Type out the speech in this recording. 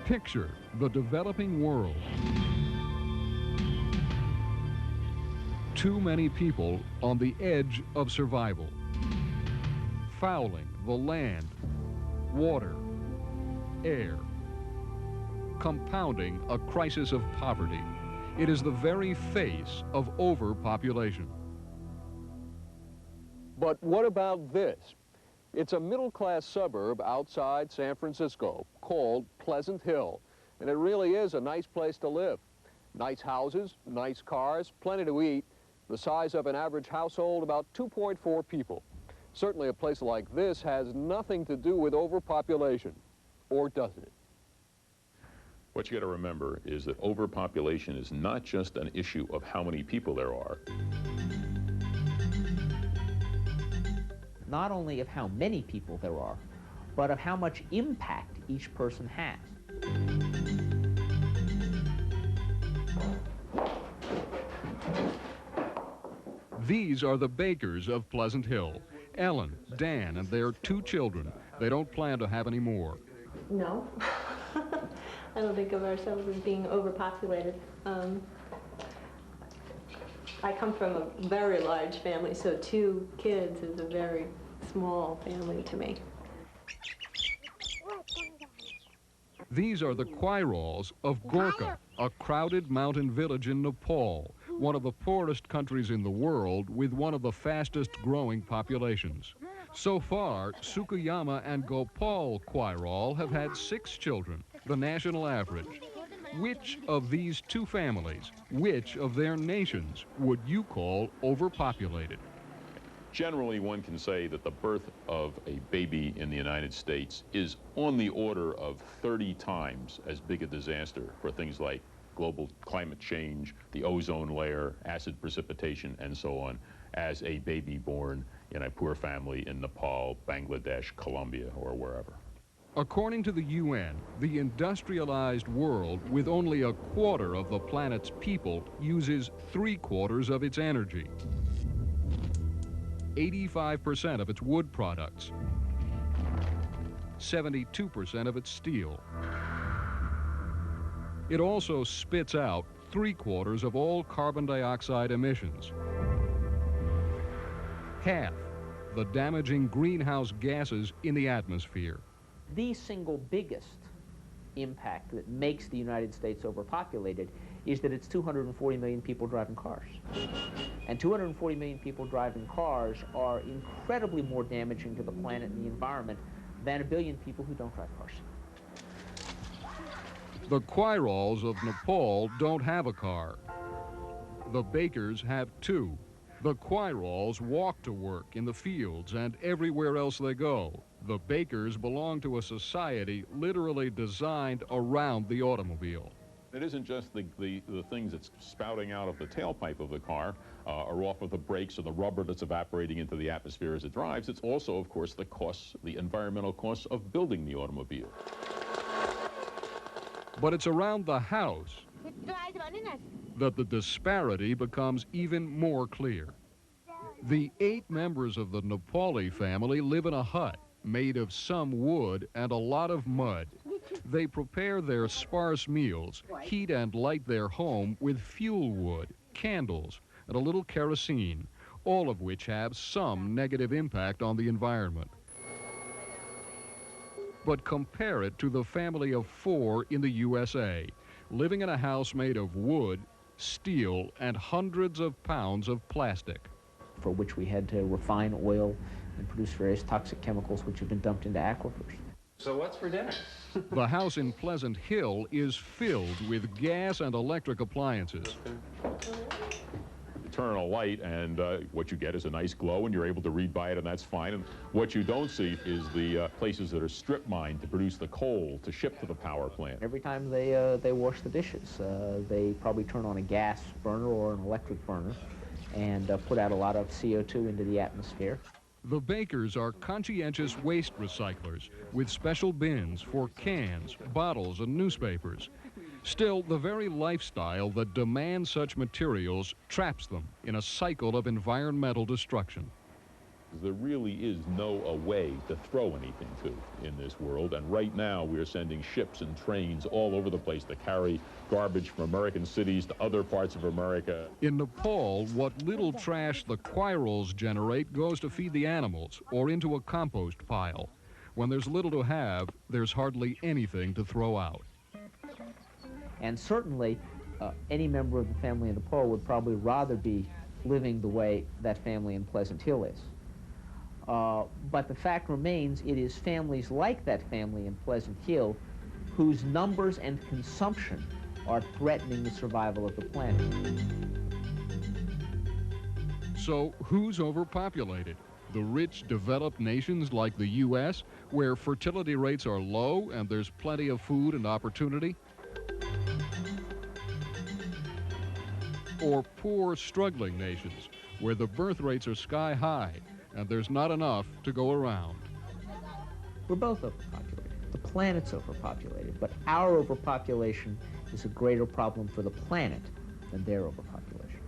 Picture the developing world. Too many people on the edge of survival, fouling the land, water, air, compounding a crisis of poverty. It is the very face of overpopulation. But what about this? It's a middle-class suburb outside San Francisco called Pleasant Hill, and it really is a nice place to live. Nice houses, nice cars, plenty to eat, the size of an average household, about 2.4 people. Certainly a place like this has nothing to do with overpopulation, or does it? What you got to remember is that overpopulation is not just an issue of how many people there are. Not only of how many people there are, but of how much impact each person has. These are the bakers of Pleasant Hill. Ellen, Dan, and their 2 children. They don't plan to have any more. No. I don't think of ourselves as being overpopulated. I come from a very large family, so 2 kids is a very small family to me. These are the Quirals of Gorkha, a crowded mountain village in Nepal, one of the poorest countries in the world with one of the fastest growing populations. So far, Sukuyama and Gopal Quiral have had 6 children, the national average. Which of these 2 families, which of their nations would you call overpopulated? Generally, one can say that the birth of a baby in the United States is on the order of 30 times as big a disaster for things like global climate change, the ozone layer, acid precipitation, and so on, as a baby born in a poor family in Nepal, Bangladesh, Colombia, or wherever. According to the UN, the industrialized world, with only a quarter of the planet's people, uses 3/4 of its energy, 85% of its wood products, 72% of its steel. It also spits out 3/4 of all carbon dioxide emissions, half the damaging greenhouse gases in the atmosphere. The single biggest impact that makes the United States overpopulated is that it's 240 million people driving cars. And 240 million people driving cars are incredibly more damaging to the planet and the environment than 1 billion people who don't drive cars. The Quirals of Nepal don't have a car. The bakers have 2. The Quirals walk to work in the fields and everywhere else they go. The bakers belong to a society literally designed around the automobile. It isn't just the things that's spouting out of the tailpipe of the car or off of the brakes or the rubber that's evaporating into the atmosphere as it drives. It's also, of course, the costs, the environmental costs of building the automobile. But it's around the house that the disparity becomes even more clear. The 8 members of the Nepali family live in a hut made of some wood and a lot of mud. They prepare their sparse meals, heat and light their home with fuel wood, candles, and a little kerosene, all of which have some negative impact on the environment. But compare it to the family of 4 in the USA, living in a house made of wood, steel, and hundreds of pounds of plastic. For which we had to refine oil and produce various toxic chemicals which have been dumped into aquifers. So what's for dinner? The house in Pleasant Hill is filled with gas and electric appliances. You turn on a light and what you get is a nice glow and you're able to read by it, and that's fine. And what you don't see is the places that are strip mined to produce the coal to ship to the power plant. Every time they wash the dishes, they probably turn on a gas burner or an electric burner and put out a lot of CO2 into the atmosphere. The bakers are conscientious waste recyclers with special bins for cans, bottles, and newspapers. Still, the very lifestyle that demands such materials traps them in a cycle of environmental destruction. There really is no way to throw anything to in this world, and right now we are sending ships and trains all over the place to carry garbage from American cities to other parts of America. In Nepal, what little trash the quirals generate goes to feed the animals or into a compost pile. When there's little to have, there's hardly anything to throw out. And certainly, any member of the family in Nepal would probably rather be living the way that family in Pleasant Hill is. But the fact remains, it is families like that family in Pleasant Hill whose numbers and consumption are threatening the survival of the planet. So who's overpopulated? The rich, developed nations like the U.S., where fertility rates are low and there's plenty of food and opportunity? Or poor, struggling nations, where the birth rates are sky high and there's not enough to go around? We're both overpopulated. The planet's overpopulated, but our overpopulation is a greater problem for the planet than their overpopulation.